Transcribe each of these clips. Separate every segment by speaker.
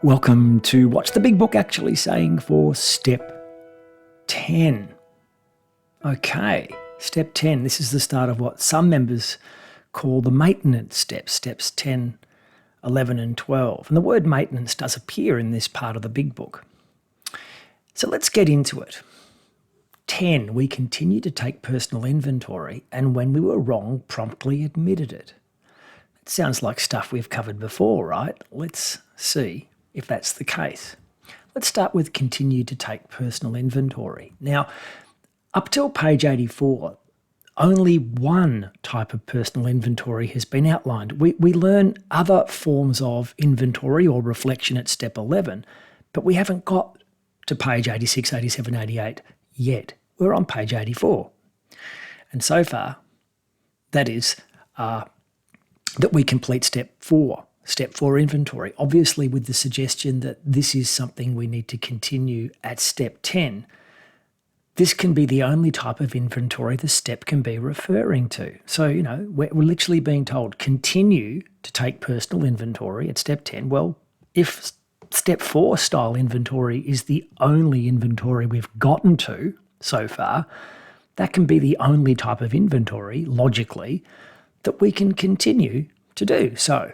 Speaker 1: Welcome to What's the Big Book Actually Saying for Step 10. Okay, Step 10. This is the start of what some members call the maintenance steps, steps 10, 11 and 12. And the word maintenance does appear in this part of the Big Book. So let's get into it. 10. We continue to take personal inventory and when we were wrong, promptly admitted it. That sounds like stuff we've covered before, right? Let's see if that's the case. Let's start with continue to take personal inventory. Now, up till page 84, only one type of personal inventory has been outlined. We learn other forms of inventory or reflection at step 11, but we haven't got to page 86, 87, 88 yet. We're on page 84. And so far, that is that we complete step 4. Step 4 inventory, obviously with the suggestion that this is something we need to continue at step 10. This can be the only type of inventory the step can be referring to. So, we're literally being told continue to take personal inventory at step 10. Well, if step 4 style inventory is the only inventory we've gotten to so far, that can be the only type of inventory, logically, that we can continue to do so.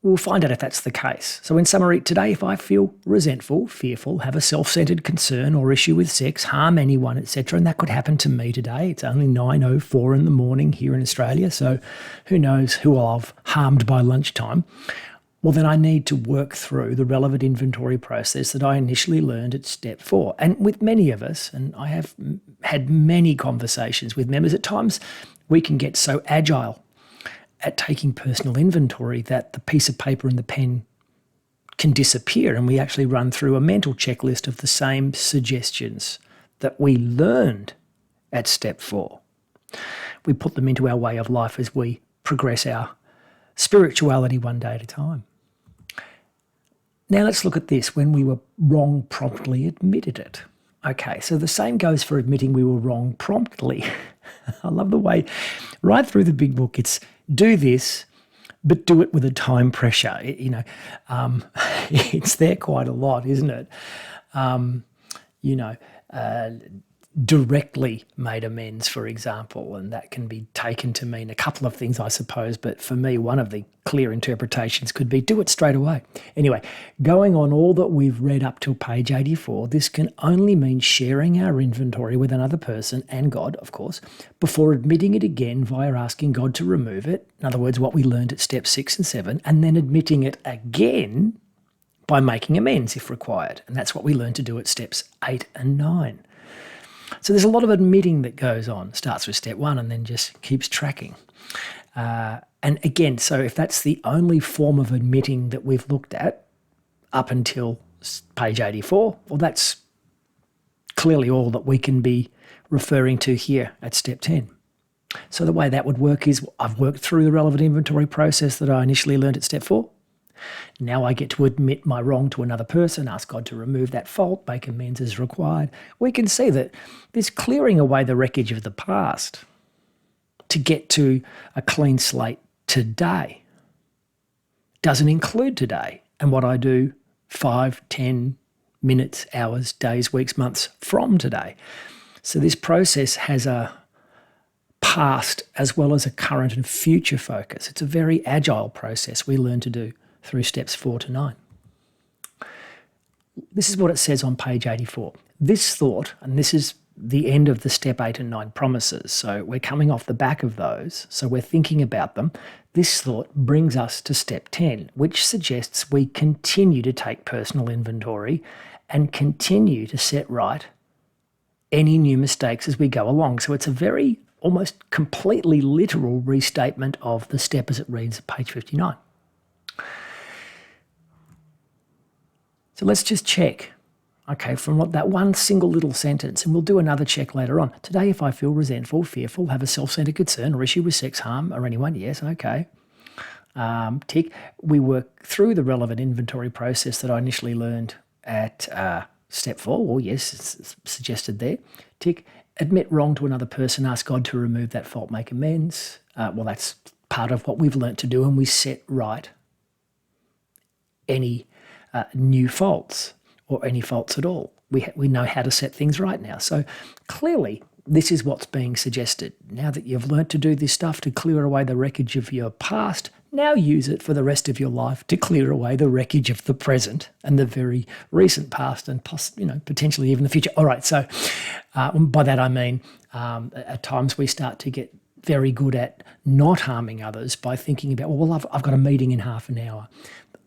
Speaker 1: We'll find out if that's the case. So in summary, today, if I feel resentful, fearful, have a self-centered concern or issue with sex, harm anyone, etc., and that could happen to me today. It's only 9:04 in the morning here in Australia, so who knows who I've harmed by lunchtime. Well, then I need to work through the relevant inventory process that I initially learned at step 4. And with many of us, and I have had many conversations with members, at times we can get so agile at taking personal inventory that the piece of paper and the pen can disappear, and we actually run through a mental checklist of the same suggestions that we learned at step 4. We put them into our way of life as we progress our spirituality one day at a time. Now let's look at this. When we were wrong, promptly admitted it. Okay, so the same goes for admitting we were wrong promptly. I love the way right through the Big Book it's do this, but do it with a time pressure. It's there quite a lot, isn't it? Directly made amends, for example, and that can be taken to mean a couple of things, I suppose, but for me, one of the clear interpretations could be do it straight away. Anyway, going on all that we've read up till page 84, this can only mean sharing our inventory with another person and God, of course, before admitting it again via asking God to remove it. In other words, what we learned at step 6 and 7, and then admitting it again by making amends if required. And that's what we learned to do at steps 8 and 9. So there's a lot of admitting that goes on. Starts with step 1 and then just keeps tracking. And again, so if that's the only form of admitting that we've looked at up until page 84, well, that's clearly all that we can be referring to here at step 10. So the way that would work is I've worked through the relevant inventory process that I initially learned at step 4. Now I get to admit my wrong to another person, ask God to remove that fault, make amends as required. We can see that this clearing away the wreckage of the past to get to a clean slate today doesn't include today and what I do 5, 10 minutes, hours, days, weeks, months from today. So this process has a past as well as a current and future focus. It's a very agile process we learn to do through steps 4 to 9. This is what it says on page 84. This thought, and this is the end of the step 8 and 9 promises, so we're coming off the back of those, so we're thinking about them. This thought brings us to step 10, which suggests we continue to take personal inventory and continue to set right any new mistakes as we go along. So it's a very almost completely literal restatement of the step as it reads at page 59. So let's just check, okay, from what that one single little sentence, and we'll do another check later on. Today, if I feel resentful, fearful, have a self-centered concern or issue with sex, harm or anyone, yes, okay. Tick. We work through the relevant inventory process that I initially learned at step 4. Well, yes, it's suggested there. Tick. Admit wrong to another person, ask God to remove that fault, make amends. Well, that's part of what we've learnt to do, and we set right any new faults or any faults at all. We know how to set things right now. So clearly, this is what's being suggested. Now that you've learnt to do this stuff to clear away the wreckage of your past, now use it for the rest of your life to clear away the wreckage of the present and the very recent past and potentially even the future. All right, so by that I mean at times we start to get very good at not harming others by thinking about, well, I've got a meeting in half an hour.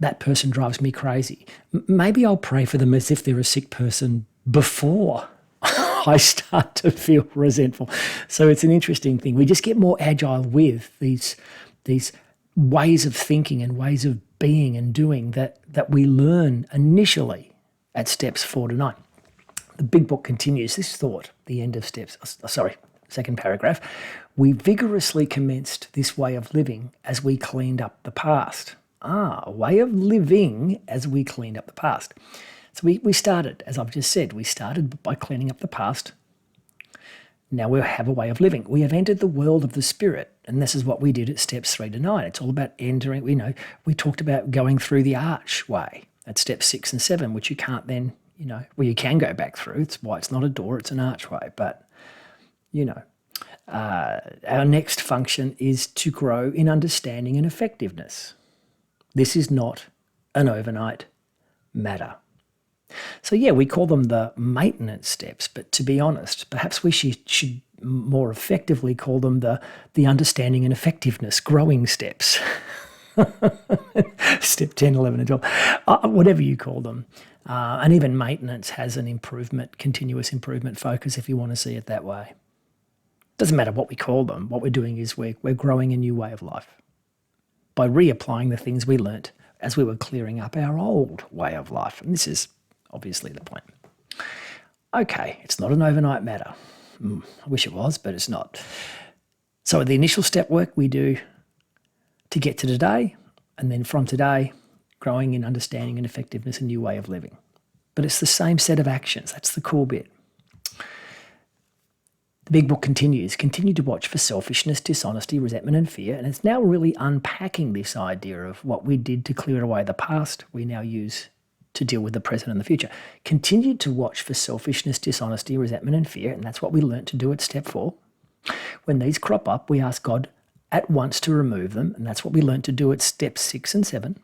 Speaker 1: That person drives me crazy. Maybe I'll pray for them as if they're a sick person before I start to feel resentful. So it's an interesting thing. We just get more agile with these ways of thinking and ways of being and doing that we learn initially at steps 4 to 9. The big book continues this thought, the end of second paragraph. We vigorously commenced this way of living as we cleaned up the past. A way of living as we cleaned up the past. So we started, as I've just said, we started by cleaning up the past. Now we have a way of living. We have entered the world of the spirit, and this is what we did at steps 3 to 9. It's all about entering, we talked about going through the archway at steps 6 and 7, which you can't then, you can go back through. It's why it's not a door, it's an archway. But, our next function is to grow in understanding and effectiveness. This is not an overnight matter. So yeah, we call them the maintenance steps, but to be honest, perhaps we should more effectively call them the understanding and effectiveness growing steps. Step 10, 11 and 12, whatever you call them. And even maintenance has an continuous improvement focus if you want to see it that way. Doesn't matter what we call them. What we're doing is we're growing a new way of life by reapplying the things we learnt as we were clearing up our old way of life. And this is obviously the point. Okay, it's not an overnight matter. I wish it was, but it's not. So the initial step work we do to get to today, and then from today, growing in understanding and effectiveness, a new way of living. But it's the same set of actions. That's the cool bit. The big book continues. Continue to watch for selfishness, dishonesty, resentment and fear. And it's now really unpacking this idea of what we did to clear away the past, we now use to deal with the present and the future. Continue to watch for selfishness, dishonesty, resentment and fear. And that's what we learnt to do at step 4. When these crop up, we ask God at once to remove them. And that's what we learnt to do at steps 6 and 7.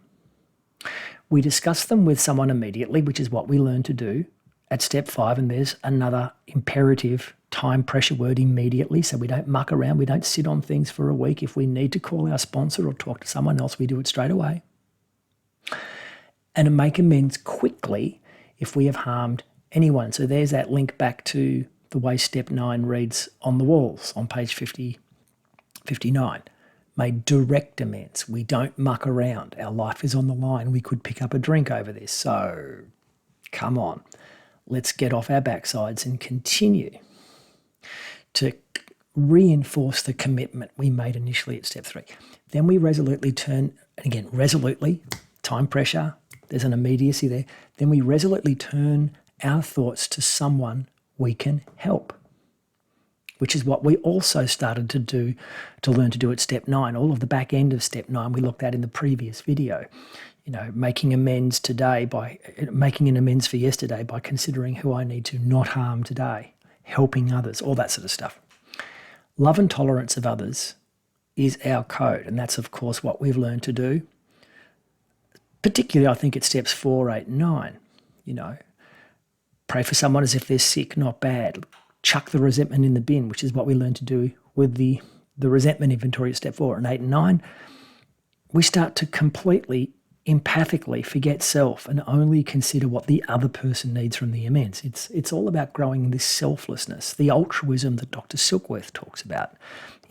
Speaker 1: We discuss them with someone immediately, which is what we learn to do at step 5. And there's another imperative time pressure word, immediately, so we don't muck around, we don't sit on things for a week. If we need to call our sponsor or talk to someone else, we do it straight away. And to make amends quickly if we have harmed anyone. So there's that link back to the way step 9 reads on the walls on page 59. Made direct amends. We don't muck around. Our life is on the line. We could pick up a drink over this. So come on, let's get off our backsides and continue to reinforce the commitment we made initially at step 3. Then we resolutely turn, and again, resolutely, time pressure, there's an immediacy there. Then we resolutely turn our thoughts to someone we can help, which is what we also started to learn to do at step 9. All of the back end of step 9 we looked at in the previous video. Making amends for yesterday by considering who I need to not harm today, helping others, all that sort of stuff. Love and tolerance of others is our code, and that's, of course, what we've learned to do, particularly, I think, at steps 4, 8, and 9. Pray for someone as if they're sick, not bad. Chuck the resentment in the bin, which is what we learned to do with the resentment inventory at step 4. And 8 and 9, we start to completely empathically forget self and only consider what the other person needs from the amends. It's all about growing in this selflessness, the altruism that Dr. Silkworth talks about,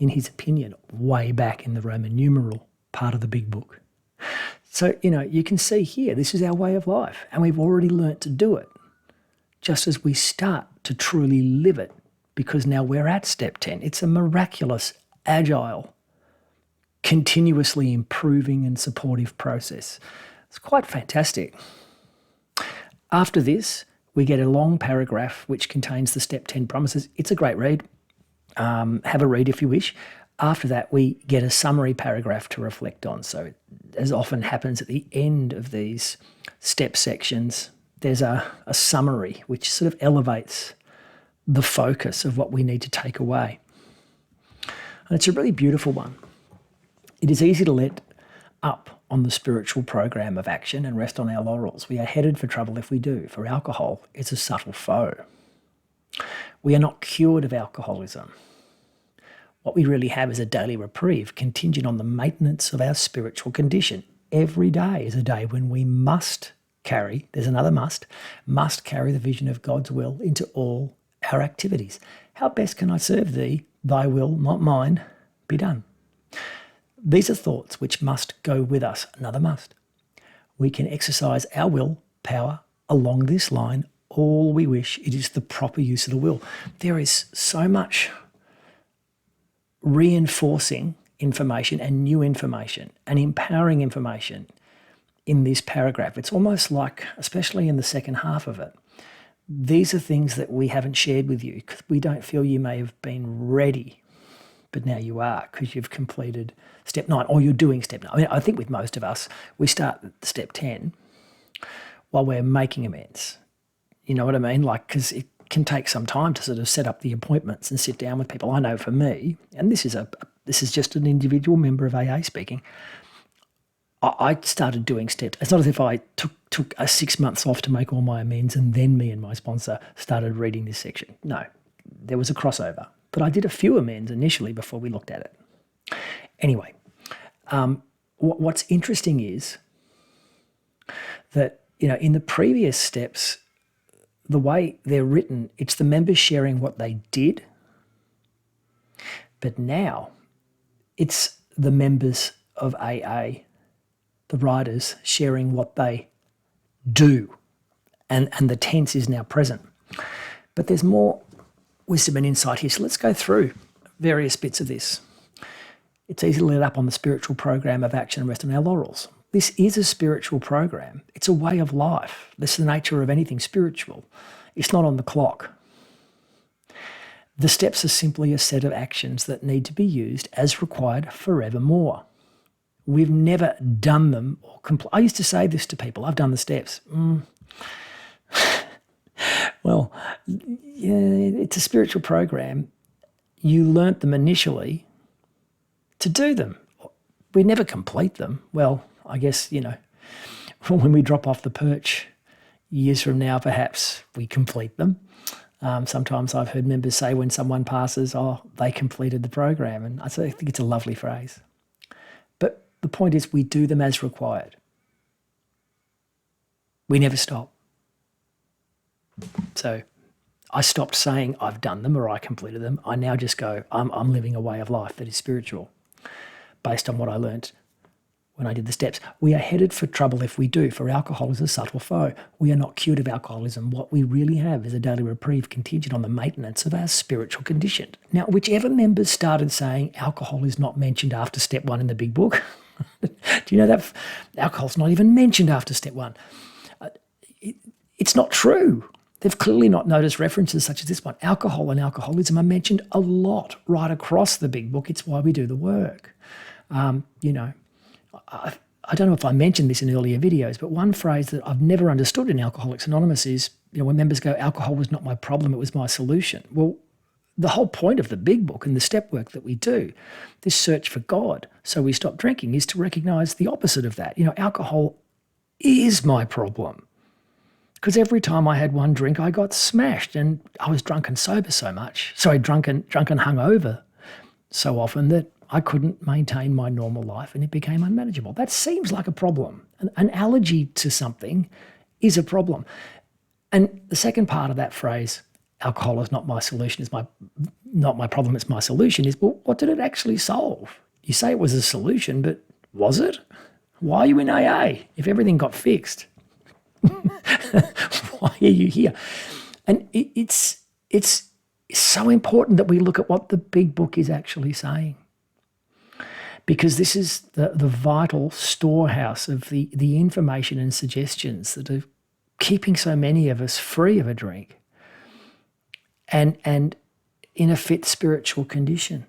Speaker 1: in his opinion, way back in the Roman numeral part of the big book. So, you can see here, this is our way of life, and we've already learnt to do it, just as we start to truly live it, because now we're at step 10. It's a miraculous, agile, continuously improving and supportive process. It's quite fantastic. After this, we get a long paragraph which contains the step 10 promises. It's a great read. Have a read if you wish. After that, we get a summary paragraph to reflect on. So as often happens at the end of these step sections, there's a summary which sort of elevates the focus of what we need to take away. And it's a really beautiful one. It is easy to let up on the spiritual program of action and rest on our laurels. We are headed for trouble if we do, for alcohol is a subtle foe. We are not cured of alcoholism. What we really have is a daily reprieve contingent on the maintenance of our spiritual condition. Every day is a day when we must carry, there's another must carry the vision of God's will into all our activities. How best can I serve thee? Thy will, not mine, be done. These are thoughts which must go with us, another must. We can exercise our will power along this line all we wish. It is the proper use of the will. There is so much reinforcing information and new information and empowering information in this paragraph. It's almost like, especially in the second half of it, these are things that we haven't shared with you because we don't feel you may have been ready, but now you are because you've completed step 9 or you're doing step 9. I mean, I think with most of us, we start at step 10 while we're making amends. You know what I mean? Like, because it can take some time to sort of set up the appointments and sit down with people. I know for me, and this is just an individual member of AA speaking, I started doing steps. It's not as if I took a 6 months off to make all my amends and then me and my sponsor started reading this section. No, there was a crossover. But I did a few amends initially before we looked at it. Anyway, what's interesting is that, in the previous steps, the way they're written, it's the members sharing what they did. But now it's the members of AA, the writers, sharing what they do. And the tense is now present. But there's more wisdom and insight here. So let's go through various bits of this. It's easy to let up on the spiritual program of action and rest on our laurels. This is a spiritual program. It's a way of life. This is the nature of anything spiritual. It's not on the clock. The steps are simply a set of actions that need to be used as required forevermore. We've never done them or I used to say this to people, I've done the steps. Well, yeah, it's a spiritual program. You learnt them initially to do them. We never complete them. Well, I guess, when we drop off the perch years from now, perhaps we complete them. Sometimes I've heard members say when someone passes, they completed the program. And I think it's a lovely phrase. But the point is we do them as required. We never stop. So I stopped saying I've done them or I completed them. I now just go, I'm living a way of life that is spiritual based on what I learnt when I did the steps. We are headed for trouble if we do, for alcohol is a subtle foe. We are not cured of alcoholism. What we really have is a daily reprieve contingent on the maintenance of our spiritual condition. Now, whichever members started saying alcohol is not mentioned after step 1 in the big book, do you know that alcohol's not even mentioned after step 1? It's not true. They've clearly not noticed references such as this one. Alcohol and alcoholism are mentioned a lot right across the big book. It's why we do the work. I don't know if I mentioned this in earlier videos, but one phrase that I've never understood in Alcoholics Anonymous is, when members go, alcohol was not my problem, it was my solution. Well, the whole point of the big book and the step work that we do, this search for God, so we stop drinking, is to recognise the opposite of that. Alcohol is my problem. Because every time I had one drink, I got smashed and I was drunk and sober so much. Sorry, drunk and hungover so often that I couldn't maintain my normal life and it became unmanageable. That seems like a problem. An allergy to something is a problem. And the second part of that phrase, alcohol is not my solution, not my problem, it's my solution, is, well, what did it actually solve? You say it was a solution, but was it? Why are you in AA if everything got fixed? Why are you here? And it's so important that we look at what the big book is actually saying, because this is the vital storehouse of the information and suggestions that are keeping so many of us free of a drink and in a fit spiritual condition.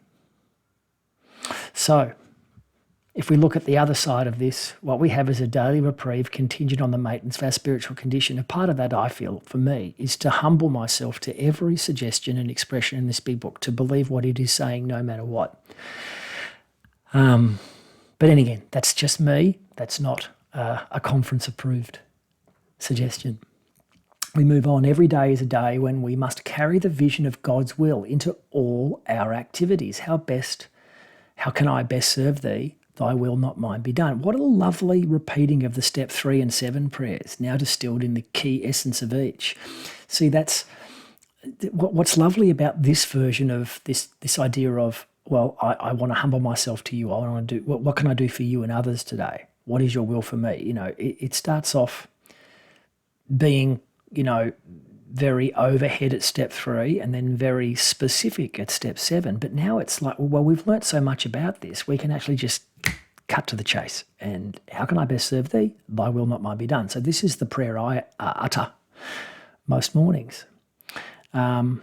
Speaker 1: So if we look at the other side of this, what we have is a daily reprieve contingent on the maintenance of our spiritual condition. A part of that, I feel, for me, is to humble myself to every suggestion and expression in this big book, to believe what it is saying no matter what. But then again, that's just me. That's not a conference-approved suggestion. We move on. Every day is a day when we must carry the vision of God's will into all our activities. How can I best serve thee? Thy will, not mine, be done. What a lovely repeating of the step 3 and 7 prayers, now distilled in the key essence of each. See, that's what's lovely about this version of this idea of, well, I want to humble myself to you. I want to do, what can I do for you and others today? What is your will for me? It starts off being, very overhead at step 3 and then very specific at step 7. But now it's like, well, we've learnt so much about this, we can actually just cut to the chase. And how can I best serve thee? Thy will, not mine, be done. So this is the prayer I utter most mornings. I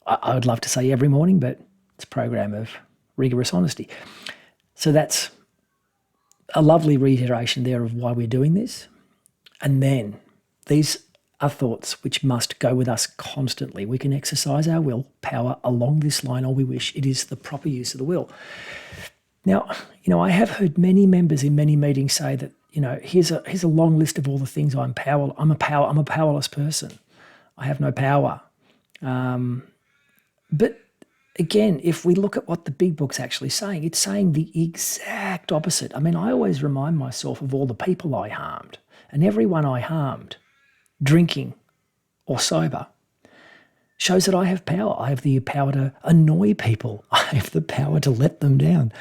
Speaker 1: would love to say every morning, but it's a program of rigorous honesty. So that's a lovely reiteration there of why we're doing this. And then these are thoughts which must go with us constantly. We can exercise our will power along this line all we wish. It is the proper use of the will. Now, I have heard many members in many meetings say that, here's a long list of all the things I'm a powerless person. I have no power. But again, if we look at what the big book's actually saying, it's saying the exact opposite. I mean, I always remind myself of all the people I harmed, and everyone I harmed, drinking or sober, shows that I have power. I have the power to annoy people. I have the power to let them down.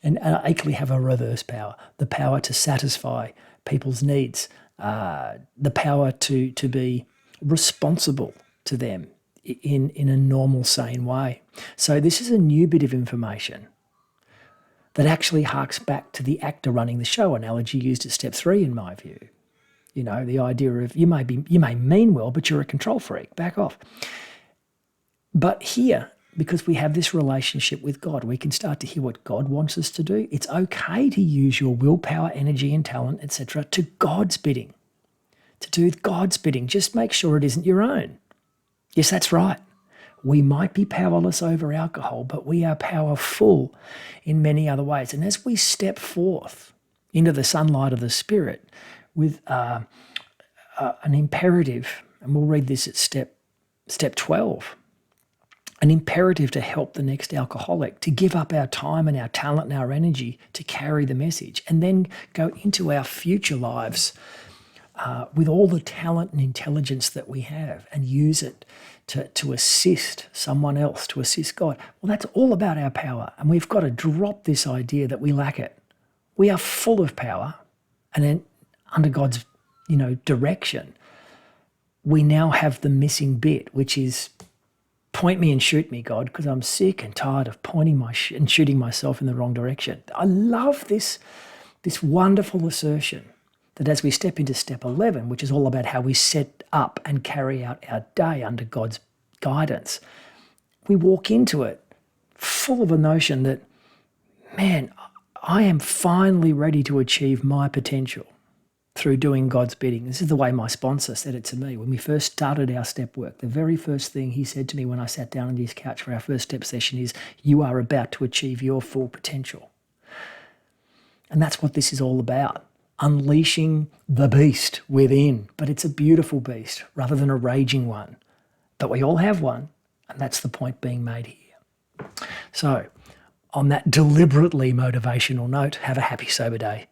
Speaker 1: And I equally have a reverse power, the power to satisfy people's needs, the power to be responsible to them in a normal, sane way. So this is a new bit of information that actually harks back to the actor running the show analogy used at step 3, in my view. The idea of you may mean well, but you're a control freak. Back off. But here, because we have this relationship with God, we can start to hear what God wants us to do. It's okay to use your willpower, energy and talent, etc., to God's bidding. To do God's bidding. Just make sure it isn't your own. Yes, that's right. We might be powerless over alcohol, but we are powerful in many other ways. And as we step forth into the sunlight of the Spirit with an imperative, and we'll read this at step 12, an imperative to help the next alcoholic, to give up our time and our talent and our energy to carry the message, and then go into our future lives with all the talent and intelligence that we have and use it to assist someone else, to assist God. Well, that's all about our power, and we've got to drop this idea that we lack it. We are full of power, and then under God's direction, we now have the missing bit, which is point me and shoot me, God, because I'm sick and tired of pointing and shooting myself in the wrong direction. I love this wonderful assertion that as we step into step 11, which is all about how we set up and carry out our day under God's guidance, we walk into it full of a notion that, man, I am finally ready to achieve my potential through doing God's bidding. This is the way my sponsor said it to me when we first started our step work. The very first thing he said to me when I sat down on his couch for our first step session is, you are about to achieve your full potential. And that's what this is all about, unleashing the beast within. But it's a beautiful beast rather than a raging one. But we all have one, and that's the point being made here. So on that deliberately motivational note, have a happy sober day.